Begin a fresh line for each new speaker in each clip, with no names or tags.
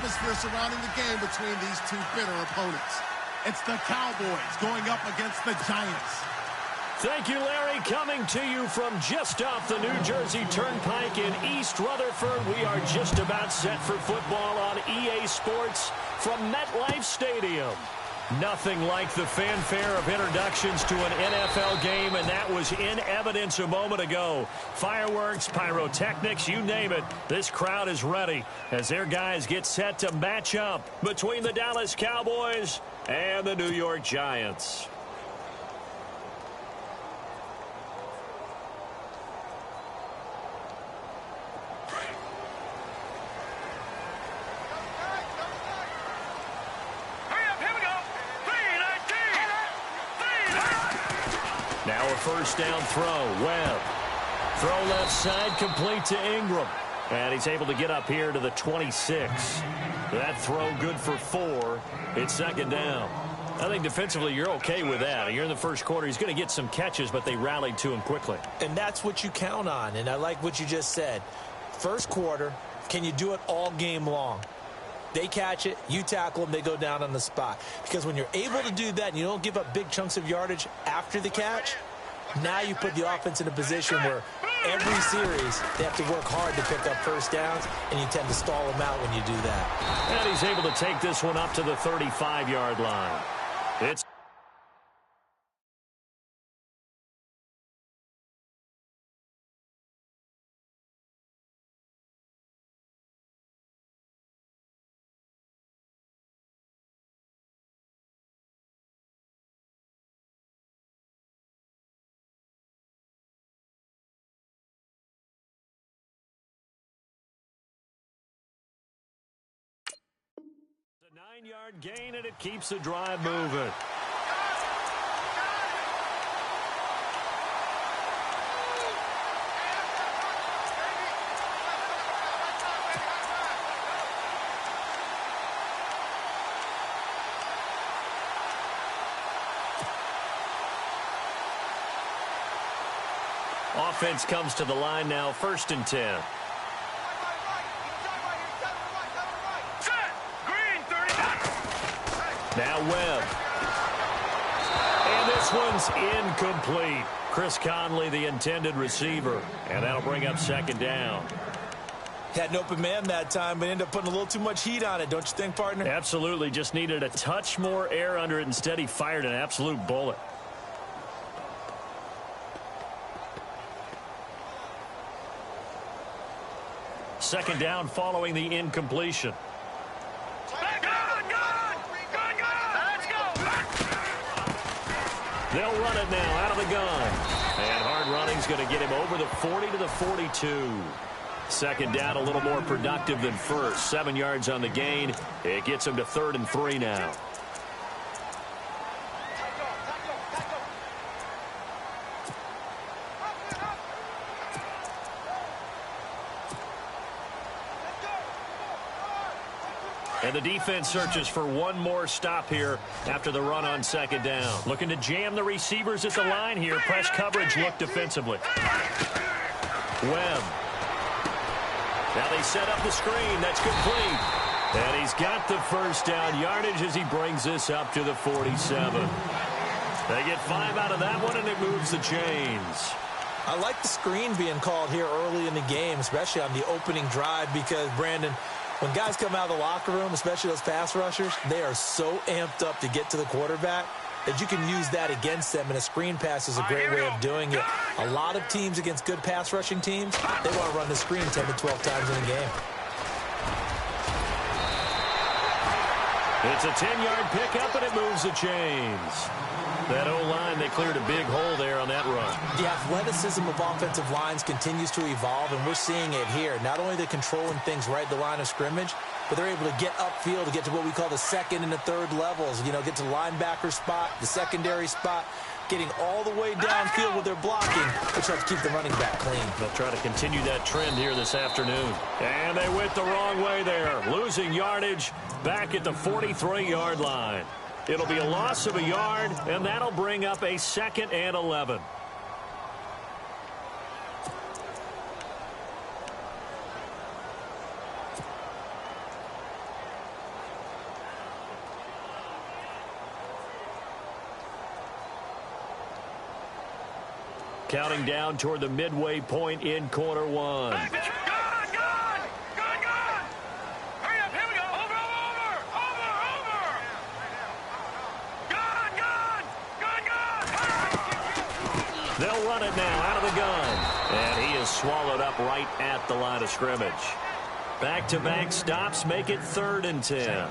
atmosphere surrounding the game between these two bitter opponents.
It's the Cowboys going up against the Giants.
Thank you, Larry. Coming to you from just off the New Jersey Turnpike in East Rutherford. We are just about set for football on EA Sports from MetLife Stadium. Nothing like the fanfare of introductions to an NFL game, and that was in evidence a moment ago. Fireworks, pyrotechnics, you name it. This crowd is ready as their guys get set to match up between the Dallas Cowboys and the New York Giants. Now a first down throw. Webb. Throw left side, complete to Ingram. And he's able to get up here to the 26. That throw good for 4. It's second down. I think defensively you're okay with that. You're in the first quarter. He's going to get some catches, but they rallied to him quickly.
And that's what you count on. And I like what you just said. First quarter, can you do it all game long? They catch it, you tackle them, they go down on the spot. Because when you're able to do that and you don't give up big chunks of yardage after the catch, now you put the offense in a position where every series they have to work hard to pick up first downs, and you tend to stall them out when you do that.
And he's able to take this one up to the 35-yard line. It's a 9-yard gain, and it keeps the drive moving. Offense comes to the line now, 1st and 10. Now Webb. And this one's incomplete. Chris Conley, the intended receiver. And that'll bring up second down.
Had an open man that time, but ended up putting a little too much heat on it, don't you think, partner?
Absolutely. Just needed a touch more air under it. Instead, he fired an absolute bullet. Second down following the incompletion. They'll run it now out of the gun. And hard running's going to get him over the 40 to the 42. Second down a little more productive than first. 7 yards on the gain. It gets him to 3rd and 3 now. And the defense searches for one more stop here after the run on second down. Looking to jam the receivers at the line here. Press coverage look defensively. Webb. Now they set up the screen. That's complete. And he's got the first down yardage as he brings this up to the 47. They get 5 out of that one, and it moves the chains.
I like the screen being called here early in the game, especially on the opening drive, because, Brandon, when guys come out of the locker room, especially those pass rushers, they are so amped up to get to the quarterback that you can use that against them, and a screen pass is a great way of doing it. A lot of teams against good pass rushing teams, they want to run the screen 10 to 12 times in a game.
It's a 10-yard pickup, and it moves the chains. That O-line, they cleared a big hole there on that run.
The athleticism of offensive lines continues to evolve, and we're seeing it here. Not only are they controlling things right at the line of scrimmage, but they're able to get upfield to get to what we call the second and the third levels. You know, get to the linebacker spot, the secondary spot, getting all the way downfield with their blocking, which helps keep the running back clean.
They'll try to continue that trend here this afternoon. And they went the wrong way there, losing yardage back at the 43-yard line. It'll be a loss of a yard, and that'll bring up a 2nd and 11. Counting down toward the midway point in quarter one. They'll run it now out of the gun. And he is swallowed up right at the line of scrimmage. Back-to-back stops make it 3rd and 10.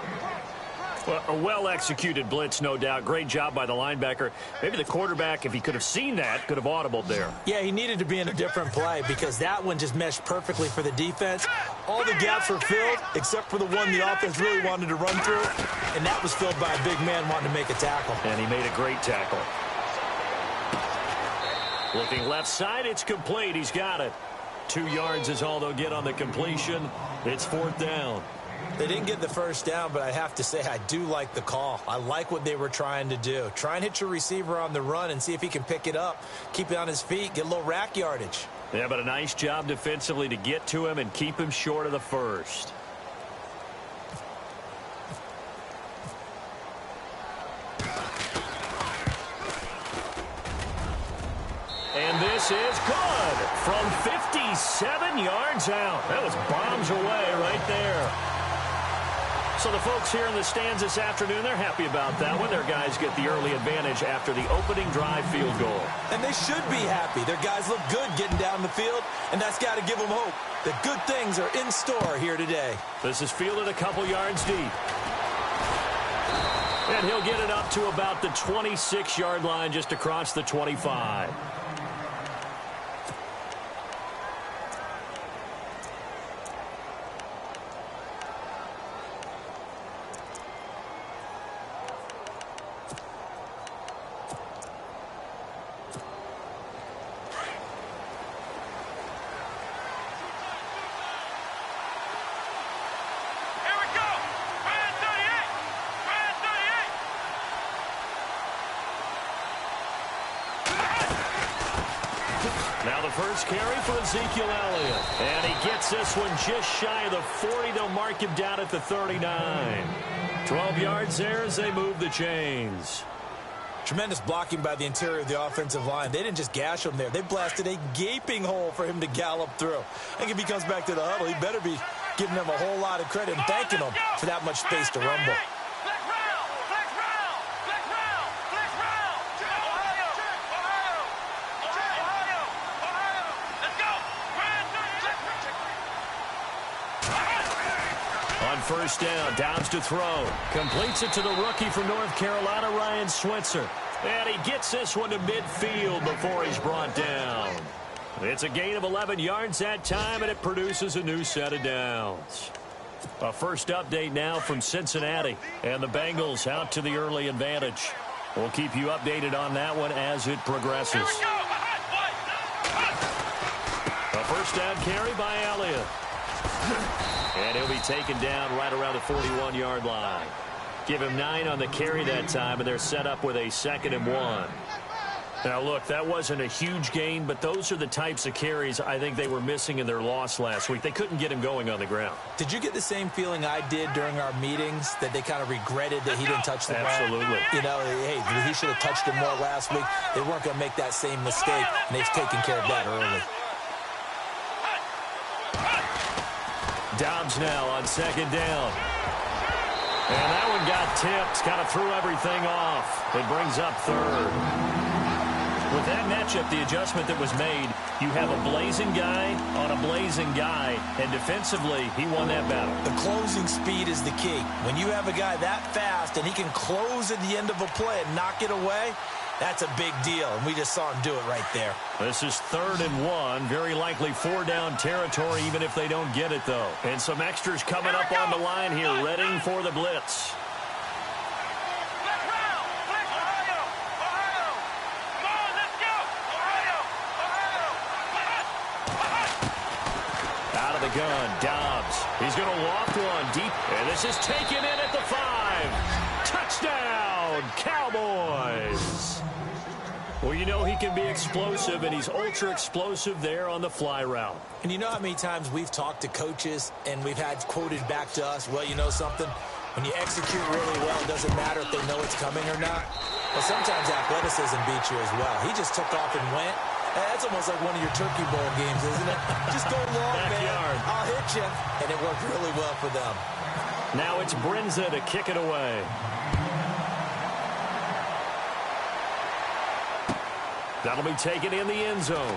Well, a well-executed blitz, no doubt. Great job by the linebacker. Maybe the quarterback, if he could have seen that, could have audibled there.
Yeah, he needed to be in a different play because that one just meshed perfectly for the defense. All the gaps were filled except for the one the offense really wanted to run through, and that was filled by a big man wanting to make a tackle.
And he made a great tackle. Looking left side, it's complete. He's got it. 2 yards is all they'll get on the completion. It's 4th down.
They didn't get the first down, but I have to say I do like the call. I like what they were trying to do. Try and hit your receiver on the run and see if he can pick it up, keep it on his feet, get a little rack yardage.
Yeah, but a nice job defensively to get to him and keep him short of the first. And this is good from 57 yards out. That was bombs away right there. So the folks here in the stands this afternoon, they're happy about that one. Their guys get the early advantage after the opening drive field goal.
And they should be happy. Their guys look good getting down the field, and that's got to give them hope that good things are in store here today.
This is fielded a couple yards deep. And he'll get it up to about the 26-yard line just across the 25. Now the first carry for Ezekiel Elliott. And he gets this one just shy of the 40. They'll mark him down at the 39. 12 yards there as they move the chains.
Tremendous blocking by the interior of the offensive line. They didn't just gash him there. They blasted a gaping hole for him to gallop through. I think if he comes back to the huddle, he better be giving them a whole lot of credit and thanking them for that much space to rumble.
First down, Downs to throw. Completes it to the rookie from North Carolina, Ryan Switzer. And he gets this one to midfield before he's brought down. It's a gain of 11 yards that time, and it produces a new set of downs. A first update now from Cincinnati, and the Bengals out to the early advantage. We'll keep you updated on that one as it progresses. A first down carry by Elliott. And he'll be taken down right around the 41-yard line. Give him 9 on the carry that time, and they're set up with a 2nd and 1. Now, look, that wasn't a huge gain, but those are the types of carries I think they were missing in their loss last week. They couldn't get him going on the ground.
Did you get the same feeling I did during our meetings, that they kind of regretted that he didn't touch the ball?
Absolutely.
You know, hey, he should have touched him more last week. They weren't going to make that same mistake, and they've taken care of that early.
Dobbs now on 2nd down. And that one got tipped. Kind of threw everything off. It brings up 3rd. With that matchup, the adjustment that was made, you have a blazing guy on a blazing guy, and defensively, he won that battle.
The closing speed is the key. When you have a guy that fast and he can close at the end of a play and knock it away, that's a big deal, and we just saw him do it right there.
This is 3rd and 1. Very likely 4-down territory, even if they don't get it, though. And some extras coming up on the line here, ready for the blitz. Out of the gun, Dobbs. He's going to walk one deep, and this is taken in at the 5. Touchdown, Cowboys. Well, you know he can be explosive, and he's ultra-explosive there on the fly route.
And you know how many times we've talked to coaches, and we've had quoted back to us, well, you know something? When you execute really well, it doesn't matter if they know it's coming or not. Well, sometimes athleticism beats you as well. He just took off and went, That's almost like one of your Turkey Bowl games, isn't it? Just go long,
Backyard.
man. I'll hit you. And it worked really well for them.
Now it's Brinza to kick it away. That'll be taken in the end zone.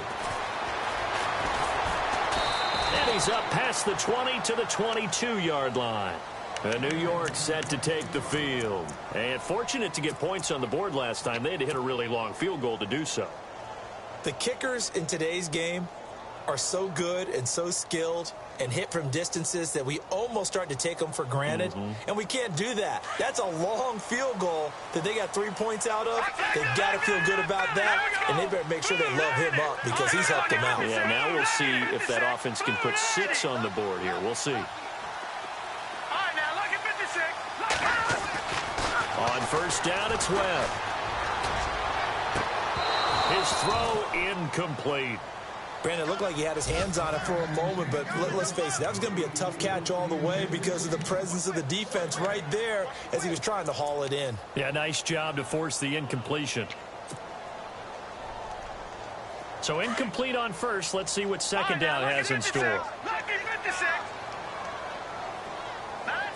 And he's up past the 20 to the 22-yard line. And New York set to take the field. And fortunate to get points on the board last time. They had to hit a really long field goal to do so.
The kickers in today's game are so good and so skilled and hit from distances that we almost start to take them for granted. And we can't do that. That's a long field goal that they got 3 points out of. They've got to feel good about that, and they better make sure they love him up because he's helped them out.
Yeah, now we'll see if that offense can put 6 on the board here. We'll see. On first down, it's Webb. His throw incomplete.
Brandon, it looked like he had his hands on it for a moment, but let's face it, that was going to be a tough catch all the way because of the presence of the defense right there as he was trying to haul it in.
Yeah, nice job to force the incompletion. So incomplete on first. Let's see what second down has in store.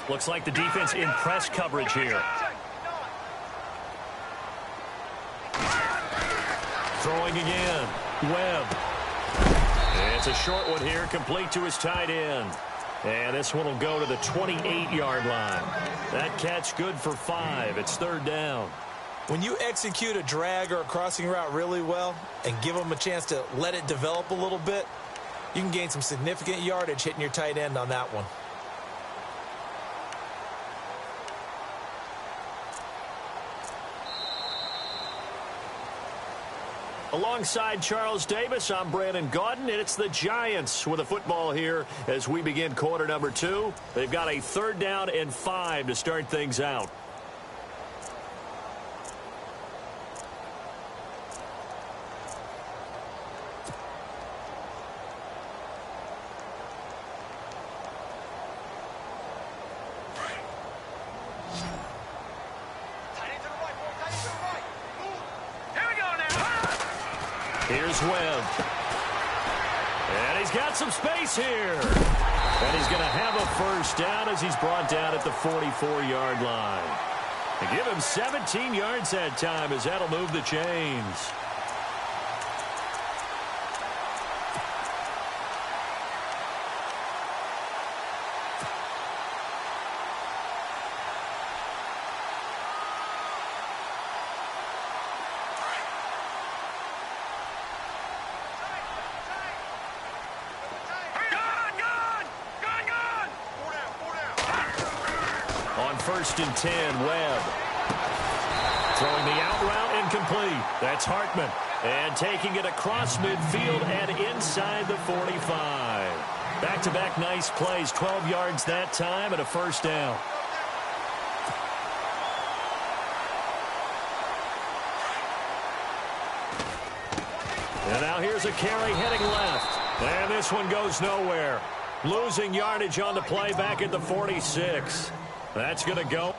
Looks like the defense in press coverage here. Throwing again. Webb. It's a short one here, complete to his tight end. And this one will go to the 28-yard line. That catch good for 5. It's third down.
When you execute a drag or a crossing route really well and give them a chance to let it develop a little bit, you can gain some significant yardage hitting your tight end on that one.
Alongside Charles Davis, I'm Brandon Gaudin, and it's the Giants with a football here as we begin quarter number 2. They've got a third down and 5 to start things out. Here's Webb. And he's got some space here. And he's going to have a first down as he's brought down at the 44-yard line. And give him 17 yards that time as that'll move the chains. First and 10, Webb. Throwing the out route incomplete. That's Hartman. And taking it across midfield and inside the 45. Back-to-back nice plays. 12 yards that time and a first down. And now here's a carry heading left. And this one goes nowhere. Losing yardage on the play back at the 46. That's going to go.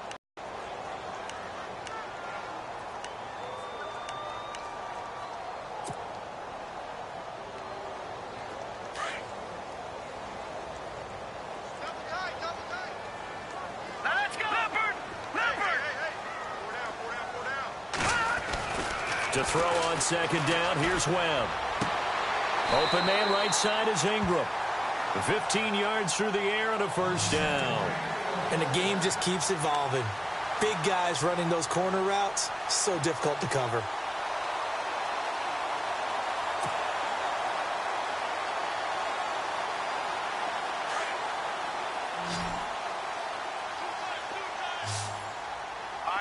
To throw on second down, here's Webb. Open man right side is Ingram. 15 yards through the air and a first down.
And the game just keeps evolving. Big guys running those corner routes, so difficult to cover.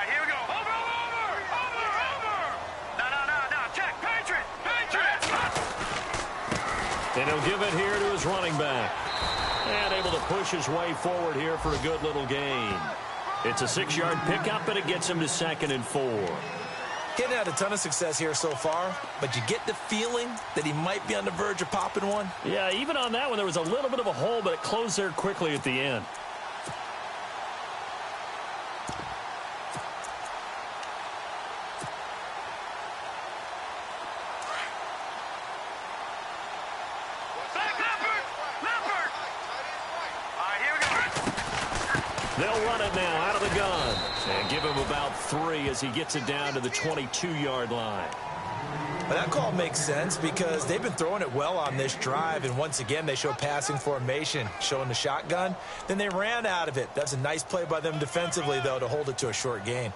Here we go. Over. No. Check. Patriot.
And he'll give it here to his running back. And able to push his way forward here for a good little gain. It's a 6-yard pickup, and it gets him to 2nd and 4.
Getting had a ton of success here so far, but you get the feeling that he might be on the verge of popping one.
Yeah, even on that one, there was a little bit of a hole, but it closed there quickly at the end. They'll run it now out of the gun. And give him about 3 as he gets it down to the 22-yard line.
Well, that call makes sense because they've been throwing it well on this drive, and once again they show passing formation, showing the shotgun. Then they ran out of it. That's a nice play by them defensively, though, to hold it to a short gain.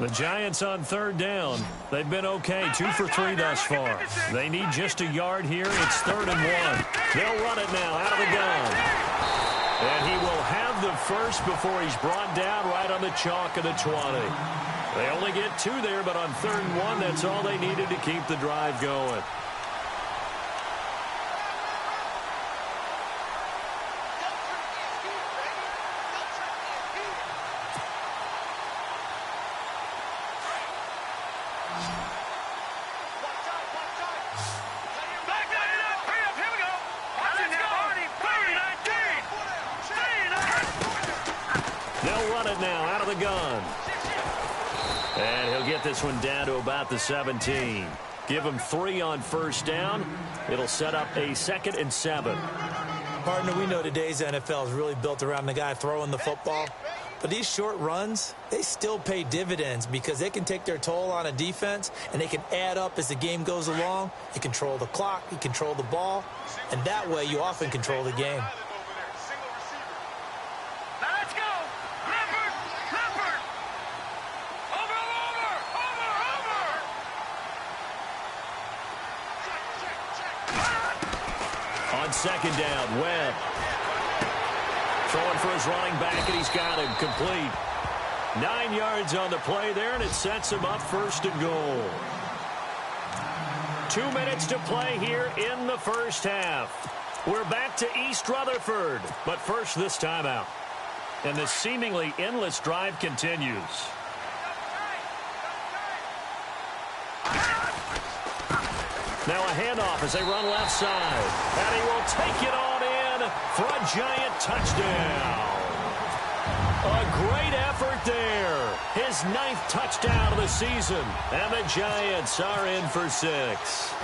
The Giants on 3rd down. They've been okay, 2 for 3 thus far. They need just a yard here. It's 3rd and 1. They'll run it now out of the gun. And he will have the first before he's brought down right on the chalk of the 20. They only get 2 there, but on 3rd and 1, that's all they needed to keep the drive going. Now out of the gun. And he'll get this one down to about the 17. Give him 3 on 1st down. It'll set up a 2nd and 7.
Partner, we know today's NFL is really built around the guy throwing the football. But these short runs, they still pay dividends because they can take their toll on a defense and they can add up as the game goes along. You control the clock, you control the ball, and that way you often control the game.
On 2nd down, Webb. Throwing for his running back, and he's got him complete. 9 yards on the play there, and it sets him up 1st and goal. 2 minutes to play here in the first half. We're back to East Rutherford, but first this timeout. And the seemingly endless drive continues. Now a handoff as they run left side. And he will take it on in for a Giant touchdown. A great effort there. His 9th touchdown of the season. And the Giants are in for 6.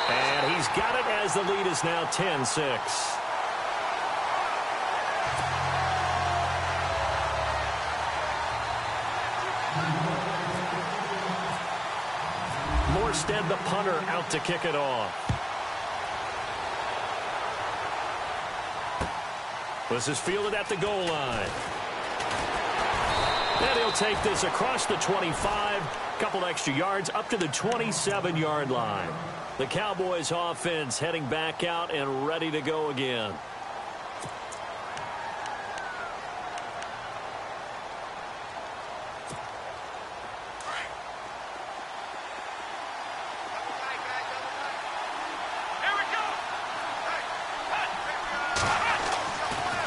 And he's got it as the lead is now 10-6. Morstead, the punter, out to kick it off. This is fielded at the goal line. And he'll take this across the 25, couple extra yards up to the 27-yard line. The Cowboys offense heading back out and ready to go again.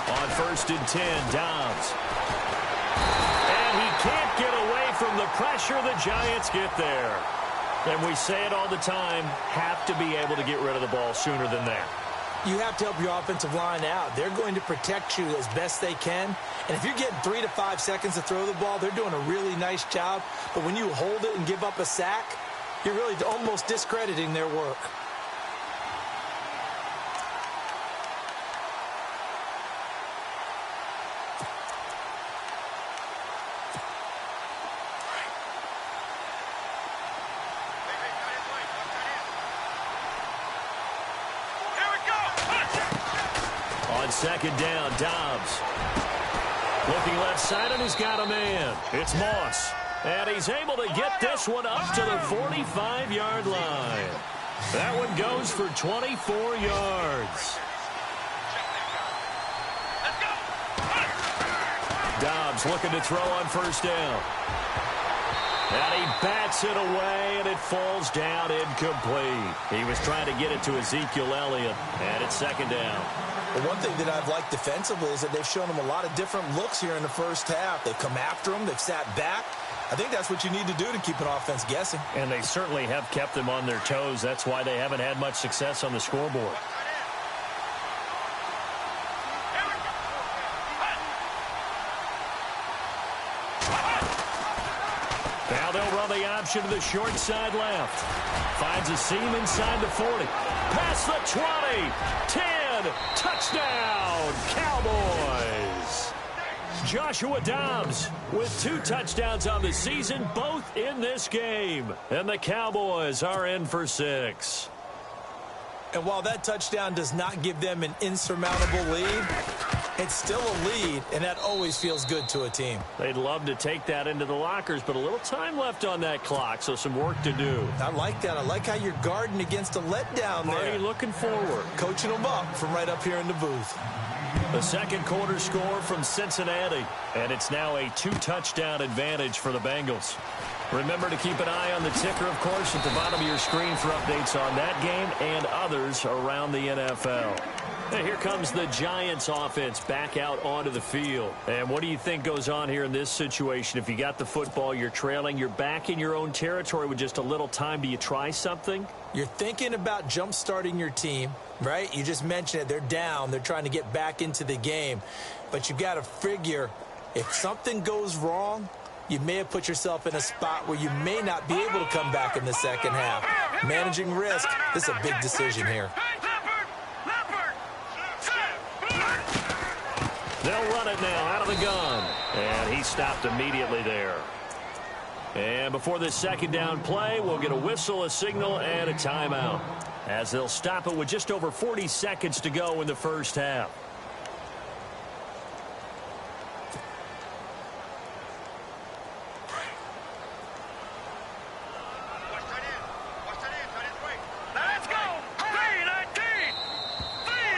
On 1st and 10, Dobbs. And he can't get away from the pressure. The Giants get there. And we say it all the time, have to be able to get rid of the ball sooner than that.
You have to help your offensive line out. They're going to protect you as best they can. And if you're getting 3 to 5 seconds to throw the ball, they're doing a really nice job. But when you hold it and give up a sack, you're really almost discrediting their work.
On 2nd down, Dobbs. Looking left side, and he's got a man. It's Moss. And he's able to get this one up to the 45-yard line. That one goes for 24 yards. Dobbs looking to throw on 1st down. And he bats it away, and it falls down incomplete. He was trying to get it to Ezekiel Elliott, and it's 2nd down.
Well, one thing that I've liked defensively is that they've shown them a lot of different looks here in the first half. They've come after them. They've sat back. I think that's what you need to do to keep an offense guessing.
And they certainly have kept them on their toes. That's why they haven't had much success on the scoreboard. Now they'll run the option to the short side left. Finds a seam inside the 40. Past the 20. 10. Touchdown, Cowboys. Joshua Dobbs with 2 touchdowns on the season, both in this game. And the Cowboys are in for 6.
And while that touchdown does not give them an insurmountable lead, it's still a lead, and that always feels good to a team.
They'd love to take that into the lockers, but a little time left on that clock, so some work to do.
I like that. I like how you're guarding against a letdown there.
Marty looking forward.
Coaching them up from right up here in the booth.
The second quarter score from Cincinnati, and it's now a 2-touchdown advantage for the Bengals. Remember to keep an eye on the ticker, of course, at the bottom of your screen for updates on that game and others around the NFL. And here comes the Giants offense back out onto the field. And what do you think goes on here in this situation? If you got the football, you're trailing, you're back in your own territory with just a little time. Do you try something?
You're thinking about jump-starting your team, right? You just mentioned it. They're down. They're trying to get back into the game. But you got to figure if something goes wrong, you may have put yourself in a spot where you may not be able to come back in the second half. Managing risk, this is a big decision here.
They'll run it now out of the gun. And he stopped immediately there. And before this second down play, we'll get a whistle, a signal, and a timeout, as they'll stop it with just over 40 seconds to go in the first half.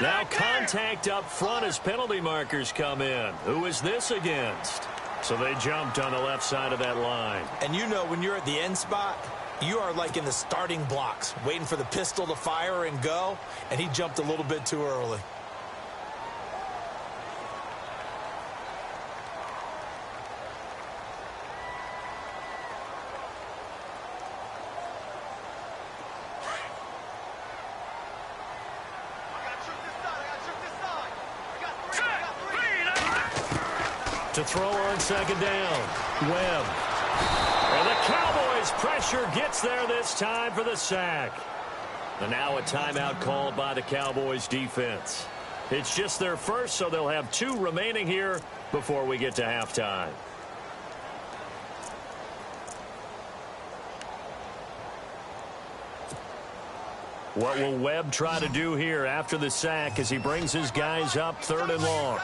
Now contact up front as penalty markers come in. Who is this against? So they jumped on the left side of that line.
And you know when you're at the end spot, you are like in the starting blocks, waiting for the pistol to fire and go, and he jumped a little bit too early.
To throw on second down, Webb. And the Cowboys' pressure gets there this time for the sack. And now a timeout called by the Cowboys defense. It's just their first, so they'll have 2 remaining here before we get to halftime. What will Webb try to do here after the sack as he brings his guys up 3rd and long?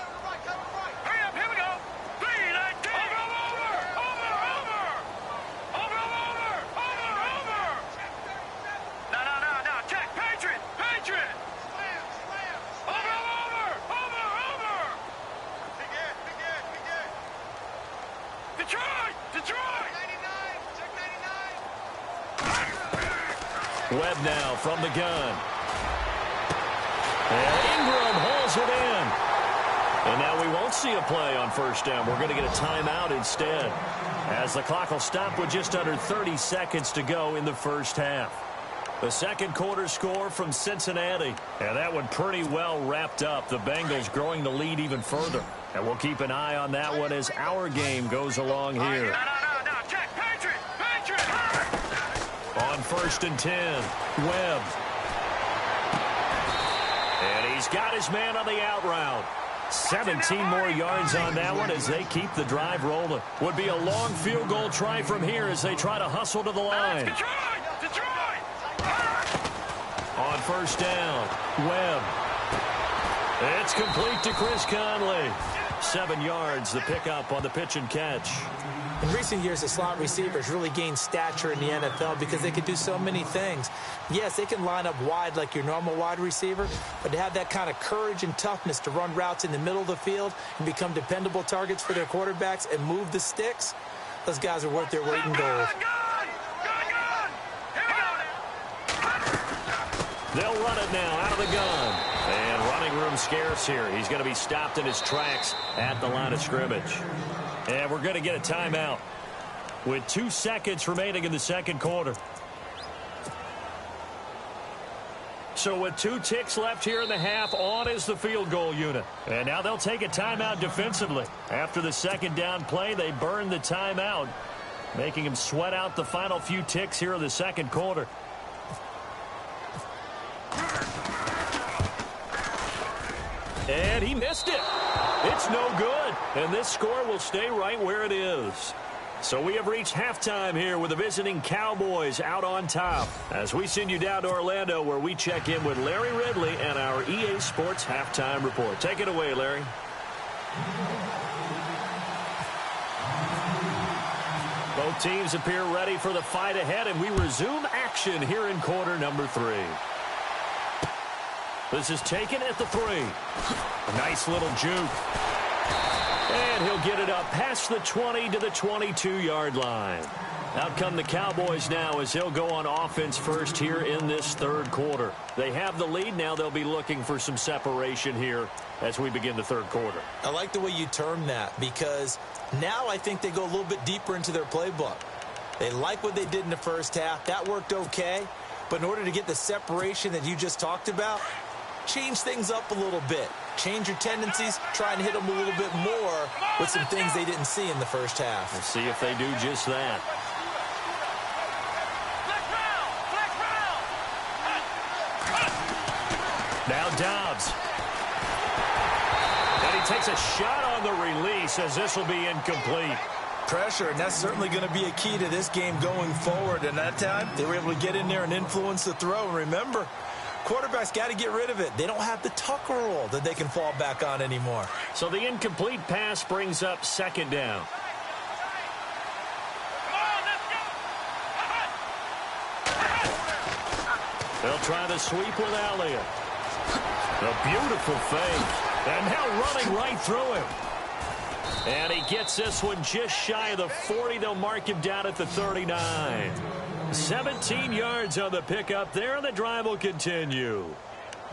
Webb now from the gun. And Ingram holds it in. And now we won't see a play on first down. We're going to get a timeout instead, as the clock will stop with just under 30 seconds to go in the first half. The second quarter score from Cincinnati. And that one pretty well wrapped up. The Bengals growing the lead even further. And we'll keep an eye on that one as our game goes along here. On 1st and 10, Webb. And he's got his man on the out route. 17 more yards on that one as they keep the drive rolling. Would be a long field goal try from here as they try to hustle to the line. On 1st down, Webb. It's complete to Chris Conley. 7 yards, the pickup on the pitch and catch.
In recent years, the slot receivers really gained stature in the NFL because they can do so many things. Yes, they can line up wide like your normal wide receiver, but to have that kind of courage and toughness to run routes in the middle of the field and become dependable targets for their quarterbacks and move the sticks, those guys are worth their weight in gold.
They'll run it now out of the gun. And running room scarce here. He's going to be stopped in his tracks at the line of scrimmage. And we're going to get a timeout with 2 seconds remaining in the second quarter. So with 2 ticks left here in the half, on is the field goal unit. And now they'll take a timeout defensively. After the second down play, they burn the timeout. making him sweat out the final few ticks here in the second quarter. And he missed it. It's no good. And this score will stay right where it is. So we have reached halftime here with the visiting Cowboys out on top. As we send you down to Orlando, where we check in with Larry Ridley and our EA Sports Halftime Report. Take it away, Larry. Both teams appear ready for the fight ahead, and we resume action here in quarter number 3. This is taken at the 3. A nice little juke. And he'll get it up past the 20 to the 22-yard line. Out come the Cowboys now as they'll go on offense first here in this third quarter. They have the lead. Now they'll be looking for some separation here as we begin the third quarter.
I like the way you term that, because now I think they go a little bit deeper into their playbook. They like what they did in the first half. That worked okay. But in order to get the separation that you just talked about, change things up a little bit. Change your tendencies, try and hit them a little bit more with some things they didn't see in the first half.
We'll see if they do just that. Now Dobbs. And he takes a shot on the release as this will be incomplete.
Pressure, and that's certainly going to be a key to this game going forward. And that time, they were able to get in there and influence the throw. And remember, quarterbacks got to get rid of it. They don't have the Tucker rule that they can fall back on anymore.
So the incomplete pass brings up second down. They'll try the sweep with Elliott. A beautiful fake. And now running right through him. And he gets this one just shy of the 40. They'll mark him down at the 39. 17 yards on the pickup there, and the drive will continue.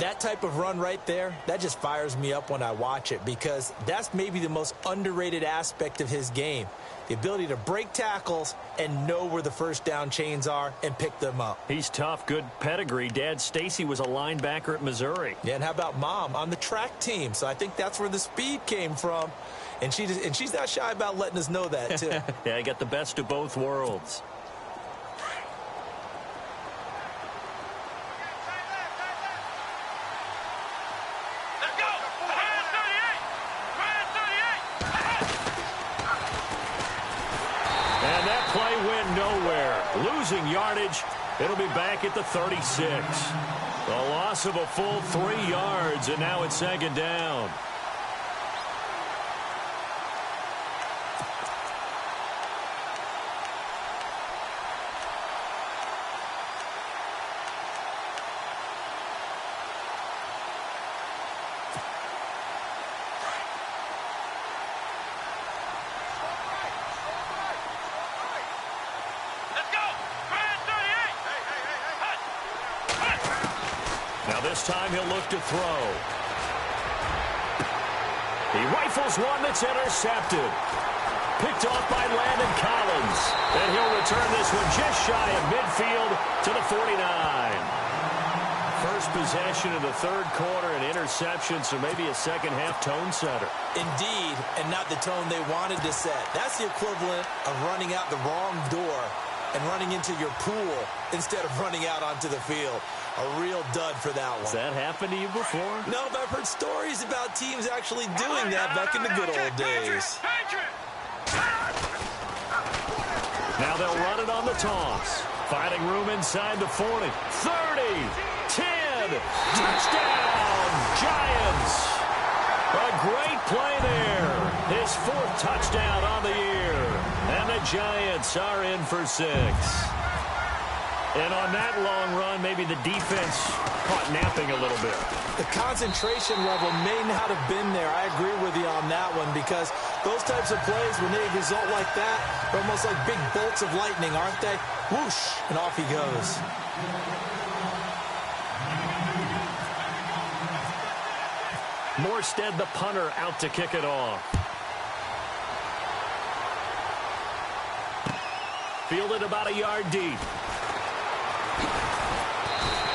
That type of run right there, that just fires me up when I watch it, because that's maybe the most underrated aspect of his game. The ability to break tackles and know where the first down chains are and pick them up.
He's tough, good pedigree. Dad Stacy was a linebacker at Missouri.
Yeah, and how about Mom on the track team? So I think that's where the speed came from. And she's not shy about letting us know that, too.
Yeah, he got the best of both worlds. And that play went nowhere. Losing yardage. It'll be back at the 36. The loss of a full 3 yards, and now it's second down. This time he'll look to throw. He rifles one that's intercepted. Picked off by Landon Collins. And he'll return this one just shy of midfield to the 49. First possession of the third quarter, an interception, so maybe a second-half tone setter.
Indeed, and not the tone they wanted to set. That's the equivalent of running out the wrong door and running into your pool instead of running out onto the field. A real dud for that one.
Has that happened to you before?
No, but I've heard stories about teams actually doing that back in the good old days.
Now they'll run it on the toss. Finding room inside the 40. 30. 10. Touchdown, Giants. A great play there. His 4th touchdown on the year. And the Giants are in for 6. And on that long run, maybe the defense caught napping a little bit.
The concentration level may not have been there. I agree with you on that one, because those types of plays, when they result like that, they're almost like big bolts of lightning, aren't they? Whoosh, and off he goes.
Morstead, the punter, out to kick it off. Fielded about a yard deep.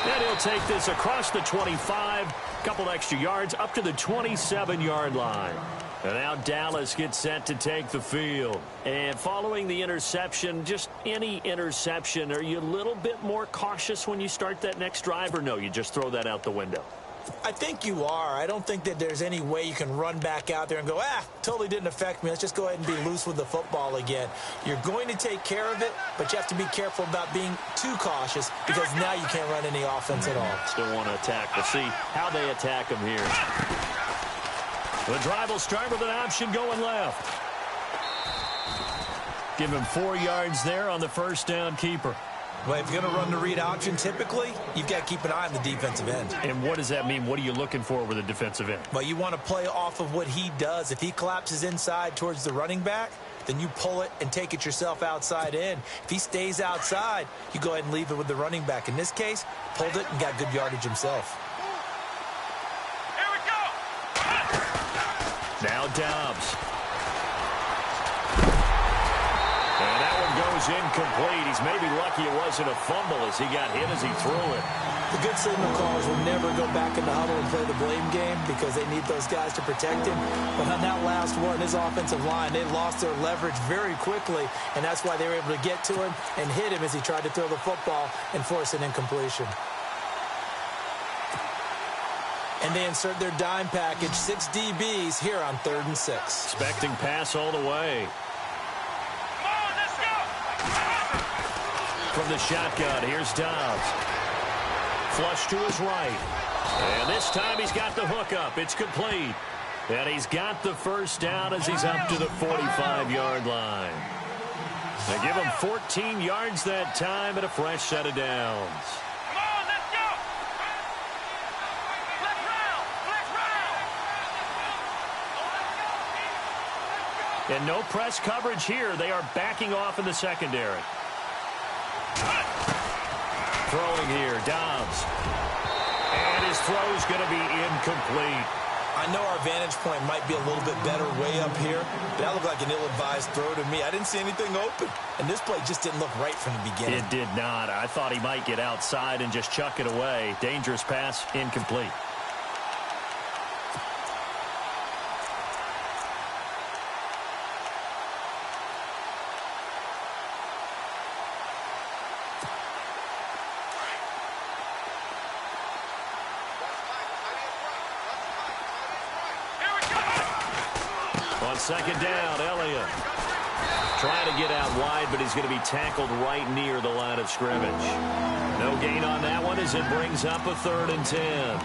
And he'll take this across the 25, couple extra yards up to the 27-yard line. And now Dallas gets set to take the field. And following the interception, just any interception, are you a little bit more cautious when you start that next drive, or no, you just throw that out the window?
I think you are. I don't think that there's any way you can run back out there and go, totally didn't affect me. Let's just go ahead and be loose with the football again. You're going to take care of it, but you have to be careful about being too cautious because now you can't run any offense at all.
Still want to attack. We'll see how they attack them here. The drive will start with an option going left. Give him 4 yards there on the first down keeper.
Well, if you're going to run the read option, typically, you've got to keep an eye on the defensive end.
And what does that mean? What are you looking for with a defensive end?
Well, you want to play off of what he does. If he collapses inside towards the running back, then you pull it and take it yourself outside in. If he stays outside, you go ahead and leave it with the running back. In this case, pulled it and got good yardage himself.
Here we go.
Now Dobbs. And that one goes incomplete. He's maybe lucky it wasn't a fumble as he got hit as he threw it.
The good signal callers will never go back in the huddle and play the blame game because they need those guys to protect him. But on that last one, his offensive line, they lost their leverage very quickly, and that's why they were able to get to him and hit him as he tried to throw the football and force an incompletion. And they insert their dime package, 6 DBs here on 3rd and 6.
Expecting pass all the way.
Come on, let's go.
From the shotgun, here's Dobbs. Flush to his right. And this time he's got the hook up. It's complete. And he's got the first down as he's up to the 45-yard line. They give him 14 yards that time and a fresh set of downs.
Come on, let's go. Let's round. Let's round.
And no press coverage here. They are backing off in the secondary. Throwing here, Dobbs. And his throw's going to be incomplete.
I know our vantage point might be a little bit better way up here, but that looked like an ill-advised throw to me. I didn't see anything open, and this play just didn't look right from the beginning.
It did not. I thought he might get outside and just chuck it away. Dangerous pass, incomplete. Second down, Elliott. Trying to get out wide, but he's going to be tackled right near the line of scrimmage. No gain on that one as it brings up a 3rd and 10.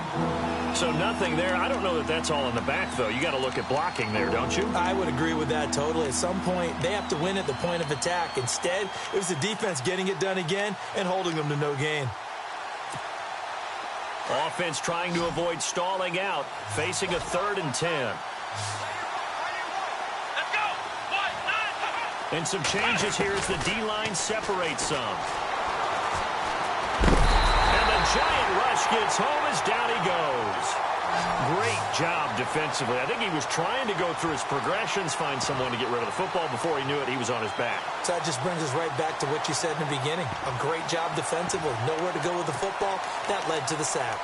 So nothing there. I don't know that that's all in the back, though. You got to look at blocking there, don't you?
I would agree with that totally. At some point, they have to win at the point of attack. Instead, it was the defense getting it done again and holding them to no gain.
Offense trying to avoid stalling out, facing a 3rd and 10. And some changes here as the D-line separates some. And the giant rush gets home as down he goes. Great job defensively. I think he was trying to go through his progressions, find someone to get rid of the football. Before he knew it, he was on his back.
So that just brings us right back to what you said in the beginning. A great job defensively. Nowhere to go with the football. That led to the sack.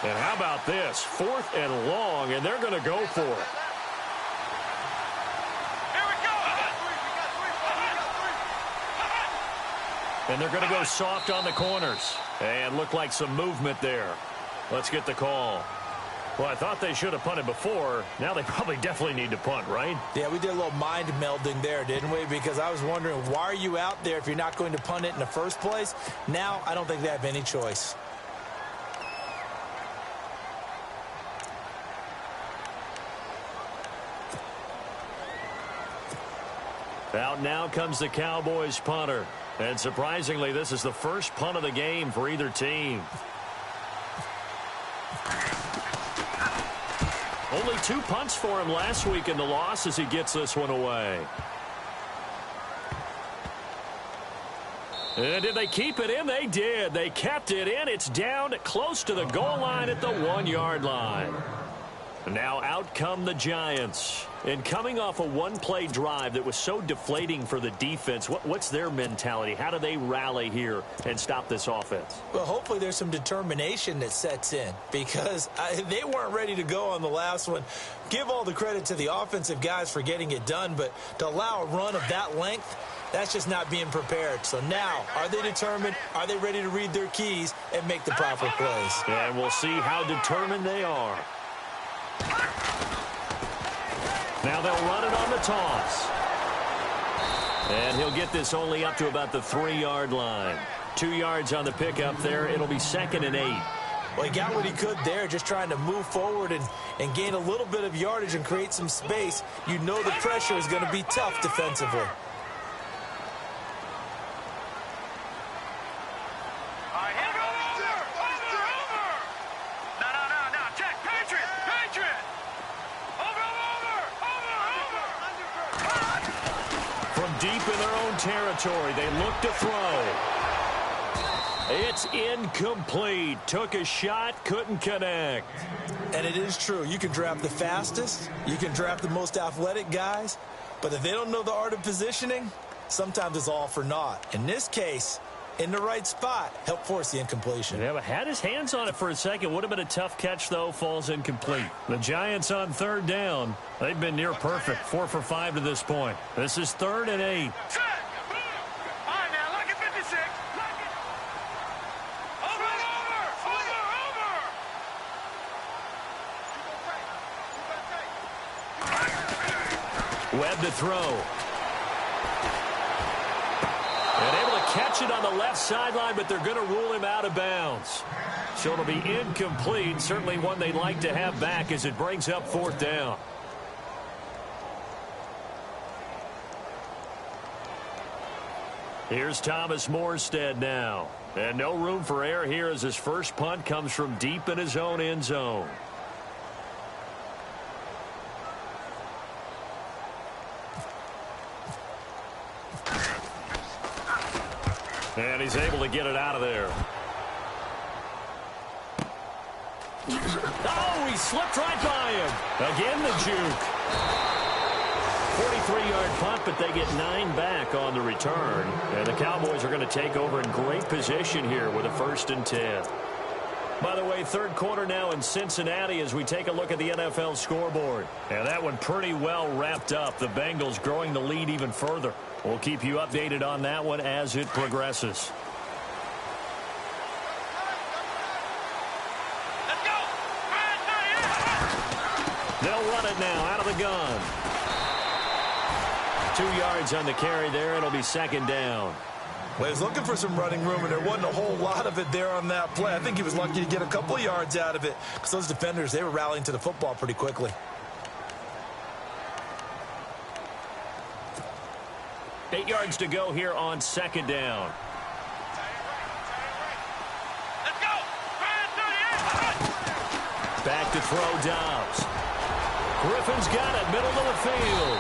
And how about this? 4th and long, and they're going to go for it.
Here we go.
And they're going to go soft on the corners. And look like some movement there. Let's get the call. Well, I thought they should have punted before. Now they probably definitely need to punt, right?
Yeah, we did a little mind melding there, didn't we? Because I was wondering, why are you out there if you're not going to punt it in the first place? Now I don't think they have any choice.
Out now comes the Cowboys punter. And surprisingly, this is the first punt of the game for either team. Only 2 punts for him last week in the loss as he gets this one away. And did they keep it in? They did. They kept it in. It's down close to the goal line at the 1-yard line. Now out come the Giants. And coming off a one-play drive that was so deflating for the defense, what's their mentality? How do they rally here and stop this offense?
Well, hopefully there's some determination that sets in because they weren't ready to go on the last one. Give all the credit to the offensive guys for getting it done, but to allow a run of that length, that's just not being prepared. So now, are they determined? Are they ready to read their keys and make the proper plays?
And we'll see how determined they are. Now they'll run it on the toss. And he'll get this only up to about the 3-yard line. 2 yards on the pickup there. It'll be 2nd and 8.
Well, he got what he could there, just trying to move forward and gain a little bit of yardage and create some space. You know the pressure is going to be tough defensively.
Deep in their own territory, they look to throw. It's incomplete. Took a shot, couldn't connect.
And it is true. You can draft the fastest. You can draft the most athletic guys. But if they don't know the art of positioning, sometimes it's all for naught. In this case, in the right spot, help force the incompletion.
Yeah, but had his hands on it for a second. Would have been a tough catch, though. Falls incomplete. The Giants on 3rd down. They've been near perfect. 4 for 5 to this point. This is 3rd and 8. Webb to throw. And able to catch it on the left sideline, but they're going to rule him out of bounds. So it'll be incomplete. Certainly one they'd like to have back as it brings up 4th down. Here's Thomas Morstead now. And no room for error here as his first punt comes from deep in his own end zone. And he's able to get it out of there. Oh, he slipped right by him. Again, the juke. 43-yard punt, but they get 9 back on the return. And the Cowboys are going to take over in great position here with a 1st and 10. By the way, 3rd quarter now in Cincinnati as we take a look at the NFL scoreboard. And that one pretty well wrapped up. The Bengals growing the lead even further. We'll keep you updated on that one as it progresses.
Let's go!
They'll run it now out of the gun. 2 yards on the carry there. It'll be 2nd down.
Well, he was looking for some running room, and there wasn't a whole lot of it there on that play. I think he was lucky to get a couple of yards out of it because those defenders, they were rallying to the football pretty quickly.
8 yards to go here on 2nd down.
Let's go!
Back to throw Dobbs. Griffin's got it, middle of the field.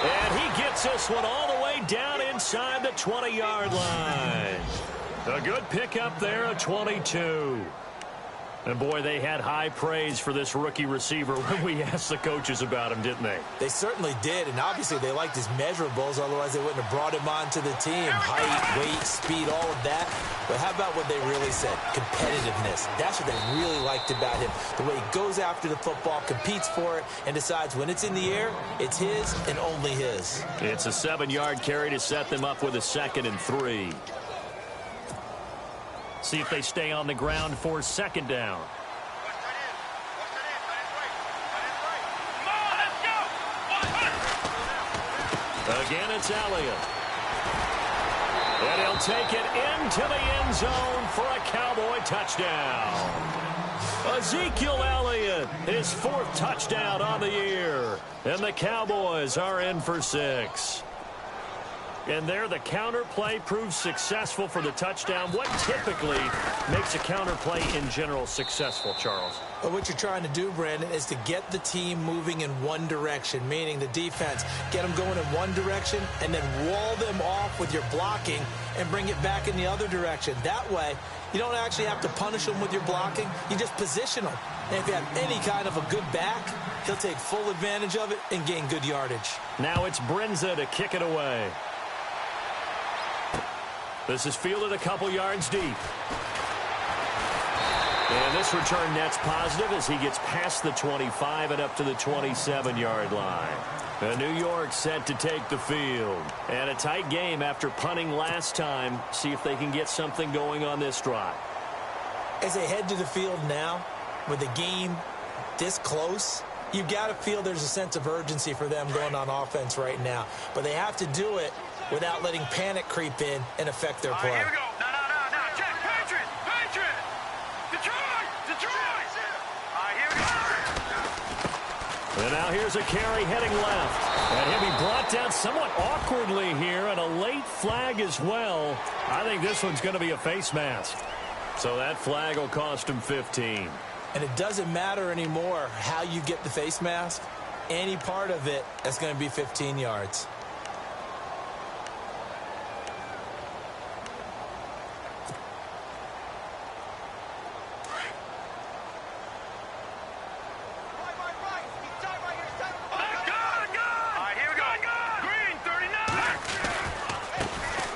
And he gets this one all the way down inside the 20-yard line. A good pickup there, a 22. And, boy, they had high praise for this rookie receiver when we asked the coaches about him, didn't they?
They certainly did, and obviously they liked his measurables, otherwise they wouldn't have brought him onto the team. Height, weight, speed, all of that. But how about what they really said? Competitiveness. That's what they really liked about him. The way he goes after the football, competes for it, and decides when it's in the air, it's his and only his.
It's a 7-yard carry to set them up with a 2nd and 3. See if they stay on the ground for 2nd down. Again, it's Elliott. And he'll take it into the end zone for a Cowboy touchdown. Ezekiel Elliott, his 4th touchdown on the year. And the Cowboys are in for 6. And there, the counter play proves successful for the touchdown. What typically makes a counter play in general successful, Charles?
Well, what you're trying to do, Brandon, is to get the team moving in one direction, meaning the defense, get them going in one direction and then wall them off with your blocking and bring it back in the other direction. That way, you don't actually have to punish them with your blocking. You just position them. And if you have any kind of a good back, he'll take full advantage of it and gain good yardage.
Now it's Brinza to kick it away. This is fielded a couple yards deep. And this return net's positive as he gets past the 25 and up to the 27-yard line. And New York set to take the field. And a tight game after punting last time. See if they can get something going on this drive.
As they head to the field now, with the game this close, you've got to feel there's a sense of urgency for them going on offense right now. But they have to do it without letting panic creep in and affect their play.
Here we go. No. Check. Patriot. Detroit. All right, here we go.
And now here's a carry heading left. And he'll be brought down somewhat awkwardly here, and a late flag as well. I think this one's going to be a face mask. So that flag will cost him 15.
And it doesn't matter anymore how you get the face mask. Any part of it is going to be 15 yards.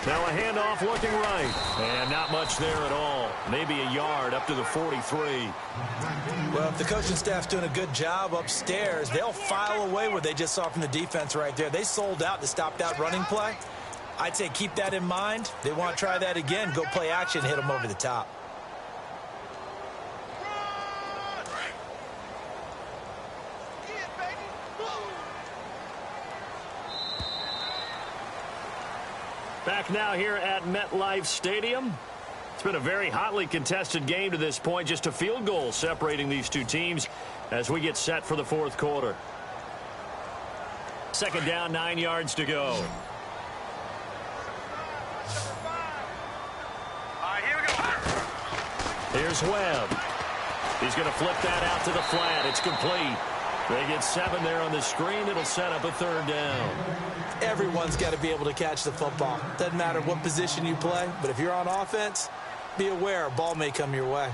Now a handoff looking right. And not much there at all. Maybe a yard up to the 43.
Well, if the coaching staff's doing a good job upstairs, they'll file away what they just saw from the defense right there. They sold out to stop that running play. I'd say keep that in mind. They want to try that again. Go play action, hit them over the top.
Back now here at MetLife Stadium. It's been a very hotly contested game to this point. Just a field goal separating these two teams as we get set for the fourth quarter. Second down, 9 yards to go.
All right, here we go.
Here's Webb. He's going to flip that out to the flat. It's complete. They get 7 there on the screen. It'll set up a third down.
Everyone's got to be able to catch the football. Doesn't matter what position you play, but if you're on offense, be aware a ball may come your way.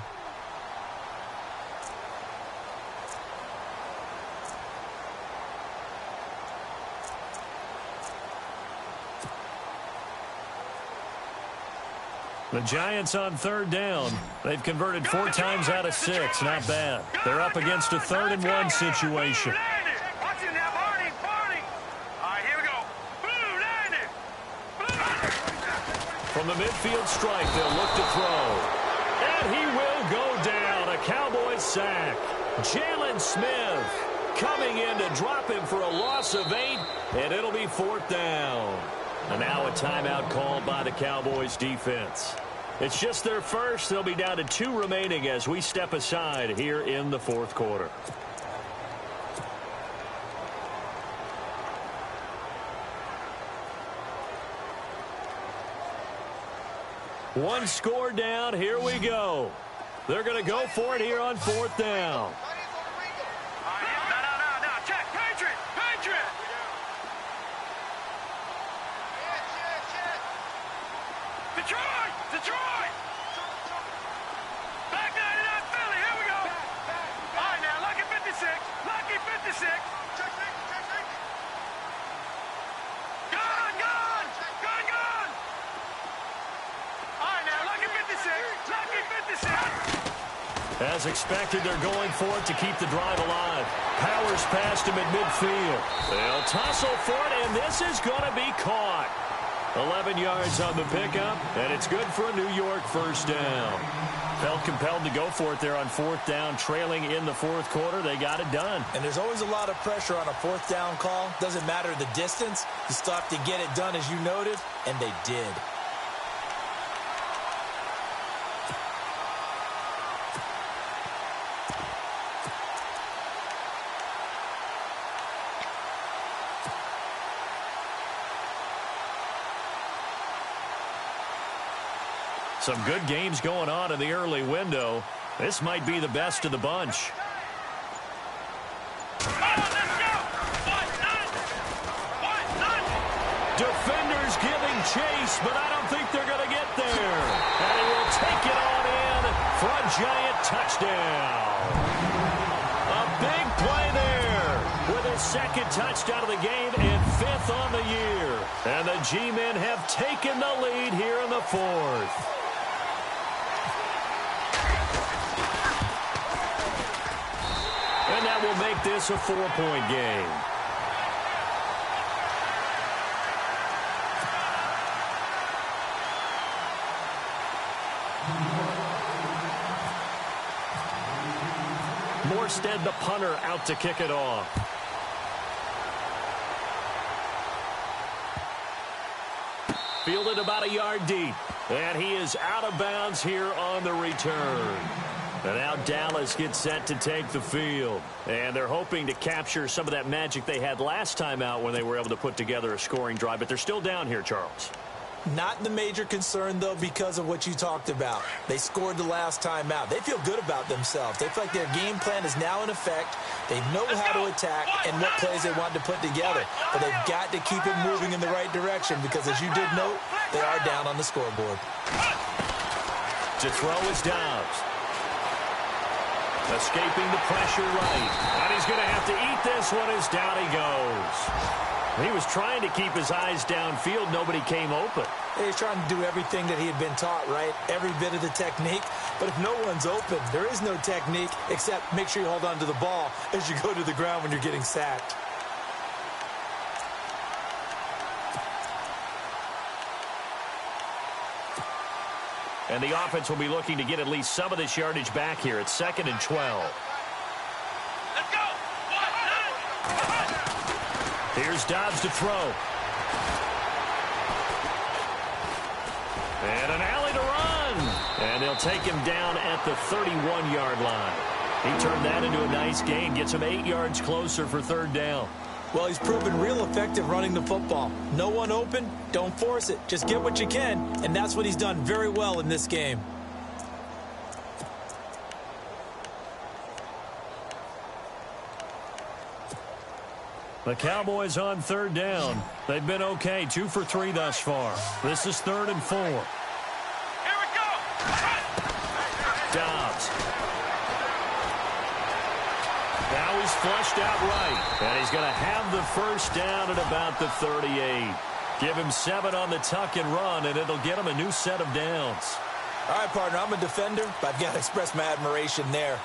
The Giants on third down. They've converted 4 times out of 6. Not bad. They're up against a 3rd-and-1 situation.
Watch it now, Barney. All right, here we go.
From the midfield strike, they'll look to throw. And he will go down. A Cowboys sack. Jalen Smith coming in to drop him for a loss of 8, and it'll be 4th down. And now a timeout called by the Cowboys defense. It's just their first. They'll be down to 2 remaining as we step aside here in the fourth quarter. One score down. Here we go. They're going to go for it here on 4th down.
No. Check. Patriot. Detroit. Back 99 Philly. Here we go. All right, now, lucky 56. Gun. All right, now, lucky 56.
As expected, they're going for it to keep the drive alive. Powers past him at midfield. They'll tussle for it, and this is going to be caught. 11 yards on the pickup, and it's good for a New York first down. Felt compelled to go for it there on 4th down, trailing in the fourth quarter. They got it done.
And there's always a lot of pressure on a 4th down call. Doesn't matter the distance. You still have to get it done, as you noted, and they did.
Some good games going on in the early window. This might be the best of the bunch. Defenders giving chase, but I don't think they're going to get there. And he will take it on in for a Giant touchdown. A big play there. second touchdown of the game and 5th on the year. And the G-men have taken the lead here in the 4th. And that will make this a 4-point game. Morstead, the punter, out to kick it off. Fielded about a yard deep. And he is out of bounds here on the return. And now Dallas gets set to take the field. And they're hoping to capture some of that magic they had last time out when they were able to put together a scoring drive. But they're still down here, Charles.
Not the major concern, though, because of what you talked about. They scored the last time out. They feel good about themselves. They feel like their game plan is now in effect. They know how to attack and what plays they want to put together. But they've got to keep it moving in the right direction because, as you did note, they are down on the scoreboard.
To throw is Dobbs. Escaping the pressure right. And he's going to have to eat this one as down he goes. He was trying to keep his eyes downfield. Nobody came open.
He's trying to do everything that he had been taught, right? Every bit of the technique. But if no one's open, there is no technique except make sure you hold on to the ball as you go to the ground when you're getting sacked.
And the offense will be looking to get at least some of this yardage back here. It's 2nd and 12.
Let's go!
Here's Dobbs to throw. And an alley to run. And they'll take him down at the 31-yard line. He turned that into a nice gain. Gets him 8 yards closer for 3rd down.
Well, he's proven real effective running the football. No one open, don't force it. Just get what you can, and that's what he's done very well in this game.
The Cowboys on 3rd down. They've been okay, 2 for 3 thus far. This is 3rd and 4.
Here we go!
Dobbs. Now he's flushed out right. And he's going to have the 1st down at about the 38. Give him 7 on the tuck and run, and it'll get him a new set of downs.
All right, partner, I'm a defender, but I've got to express my admiration there.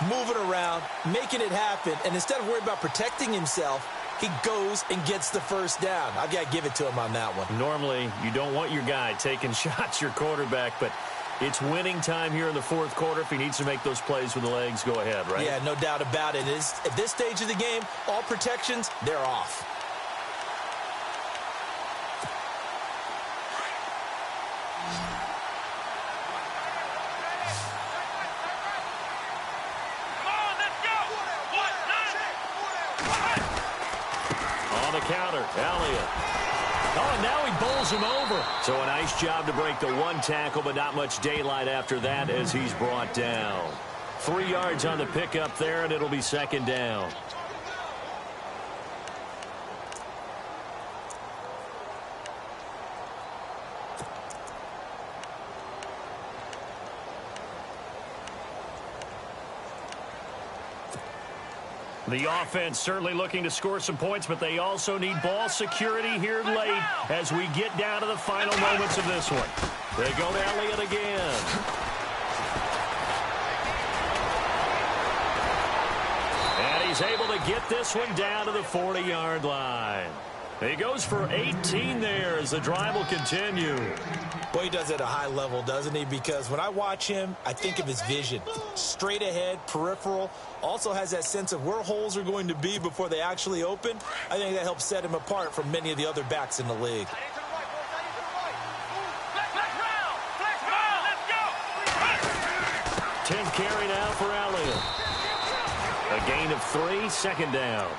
Moving around, making it happen, and instead of worrying about protecting himself, he goes and gets the 1st down. I've got to give it to him on that one.
Normally, you don't want your guy taking shots, your quarterback, but it's winning time here in the 4th quarter. If he needs to make those plays with the legs, go ahead, right?
Yeah, no doubt about it. At this stage of the game, all protections, they're off.
Counter, Elliott. Oh, and now he bowls him over. So a nice job to break the 1 tackle, but not much daylight after that as he's brought down. 3 yards on the pickup there, and it'll be 2nd down. The offense certainly looking to score some points, but they also need ball security here late as we get down to the final moments of this one. They go to Elliott again. And he's able to get this one down to the 40-yard line. He goes for 18 there as the drive will continue.
Well, he does it at a high level, doesn't he? Because when I watch him, I think of his vision. Straight ahead, peripheral. Also has that sense of where holes are going to be before they actually open. I think that helps set him apart from many of the other backs in the league.
Let's go!
10th carry now for Elliott. A gain of 3, 2nd down.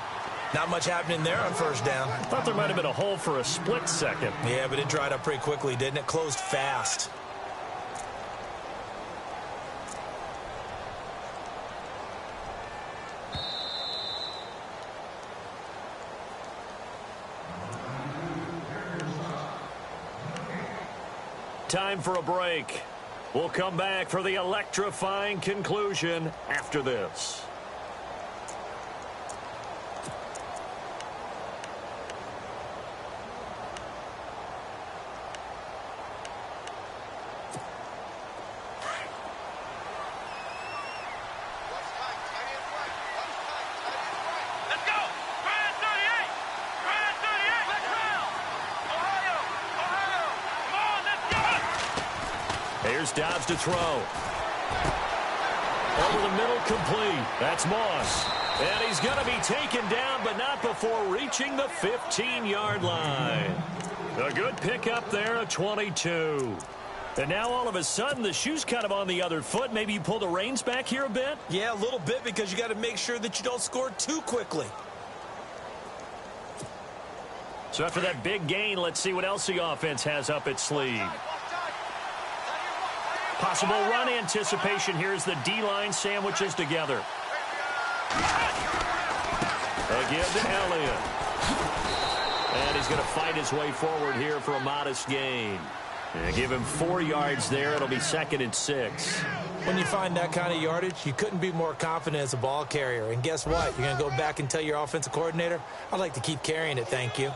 Not much happening there on 1st down.
Thought there might have been a hole for a split second.
Yeah, but it dried up pretty quickly, didn't it? Closed fast.
Time for a break. We'll come back for the electrifying conclusion after this. Here's Dobbs to throw. Over the middle, complete. That's Moss. And he's going to be taken down, but not before reaching the 15-yard line. A good pickup there, a 22. And now all of a sudden, the shoe's kind of on the other foot. Maybe you pull the reins back here a bit?
Yeah, a little bit, because you got to make sure that you don't score too quickly.
So after that big gain, let's see what else the offense has up its sleeve. Possible run anticipation. Here's the D-line sandwiches together. Again to Elliott. And he's going to fight his way forward here for a modest gain. And give him 4 yards there. It'll be 2nd and 6.
When you find that kind of yardage, you couldn't be more confident as a ball carrier. And guess what? You're going to go back and tell your offensive coordinator, I'd like to keep carrying it, thank you.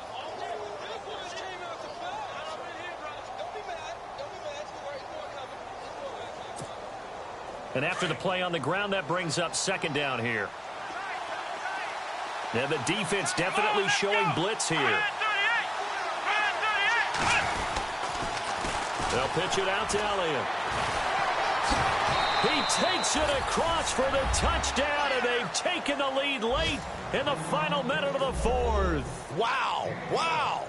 And after the play on the ground, that brings up 2nd down here. And the defense definitely showing blitz here. They'll pitch it out to Elliott. He takes it across for the touchdown, and they've taken the lead late in the final minute of the 4th.
Wow, wow,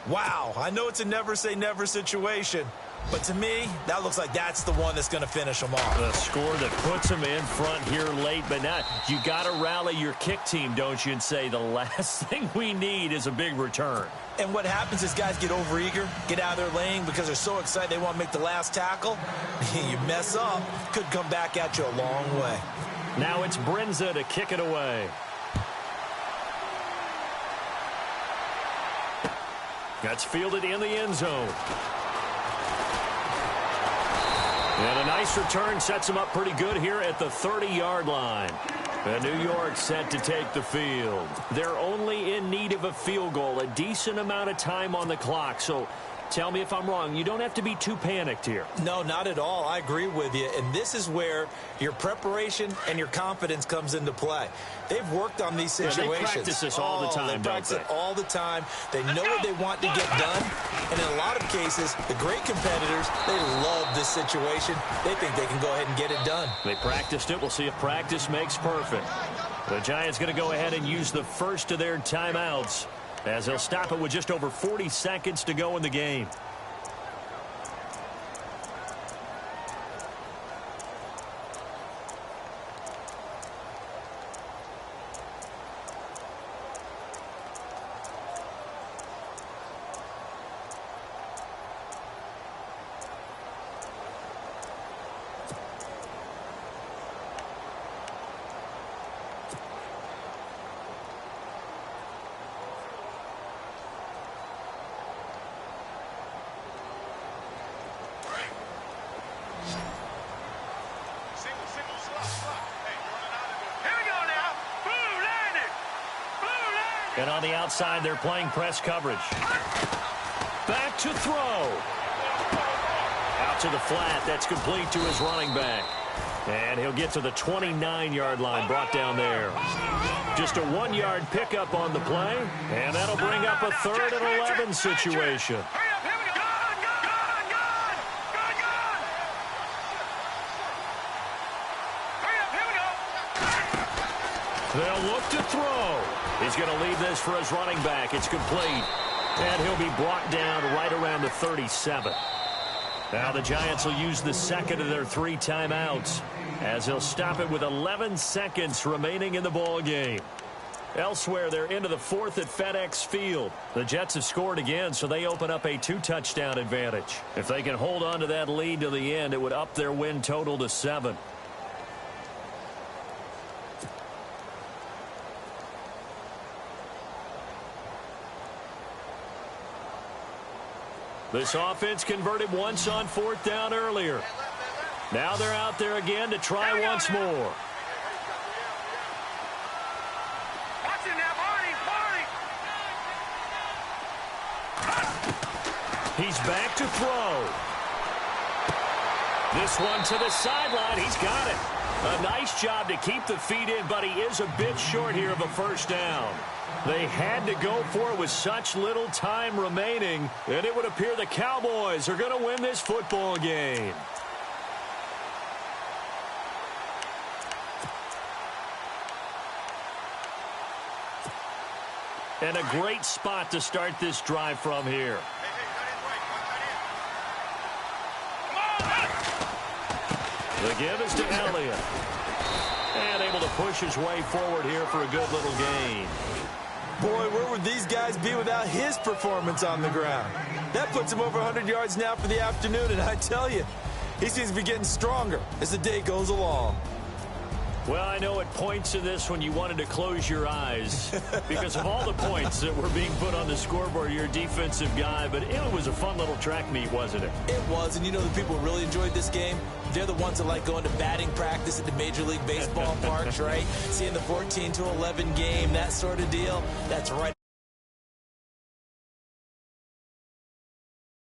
wow. I know it's a never say never situation, but to me, that looks like that's the one that's going to finish them off.
The score that puts them in front here late, but not. You got to rally your kick team, don't you, and say the last thing we need is a big return.
And what happens is guys get overeager, get out of their lane because they're so excited they want to make the last tackle. You mess up, could come back at you a long way.
Now it's Brinza to kick it away. That's fielded in the end zone. And a nice return sets him up pretty good here at the 30-yard line. And New York set to take the field. They're only in need of a field goal, a decent amount of time on the clock. So tell me if I'm wrong. You don't have to be too panicked here.
No, not at all. I agree with you. And this is where your preparation and your confidence comes into play. They've worked on these situations.
Yeah, they practice this all the time,
They practice it all the time. They know what they want to get done. And in a lot of cases, the great competitors, they love this situation. They think they can go ahead and get it done.
They practiced it. We'll see if practice makes perfect. The Giants going to go ahead and use the first of their timeouts, as they'll stop it with just over 40 seconds to go in the game. And on the outside, they're playing press coverage. Back to throw. Out to the flat. That's complete to his running back. And he'll get to the 29-yard line, brought down there. Just a 1-yard pickup on the play. And that'll bring up a 3rd and 11 situation. They'll look to throw. He's going to leave this for his running back. It's complete. And he'll be brought down right around the 37. Now the Giants will use the 2nd of their 3 timeouts, as they'll stop it with 11 seconds remaining in the ball game. Elsewhere, they're into the 4th at FedEx Field. The Jets have scored again, so they open up a 2-touchdown advantage. If they can hold on to that lead to the end, it would up their win total to 7. This offense converted once on 4th down earlier. Now they're out there again to try once more. He's back to throw. This one to the sideline. He's got it. A nice job to keep the feet in, but he is a bit short here of a 1st down. They had to go for it with such little time remaining, and it would appear the Cowboys are going to win this football game. And a great spot to start this drive from here. The give is to Elliott. And able to push his way forward here for a good little gain.
Boy, where would these guys be without his performance on the ground? That puts him over 100 yards now for the afternoon, and I tell you, he seems to be getting stronger as the day goes along.
Well, I know at points in this when you wanted to close your eyes because of all the points that were being put on the scoreboard. You're a defensive guy, but it was a fun little track meet, wasn't it?
It was, and you know the people who really enjoyed this game? They're the ones that like going to batting practice at the Major League Baseball parks, right? Seeing the 14-11 game, that sort of deal. That's right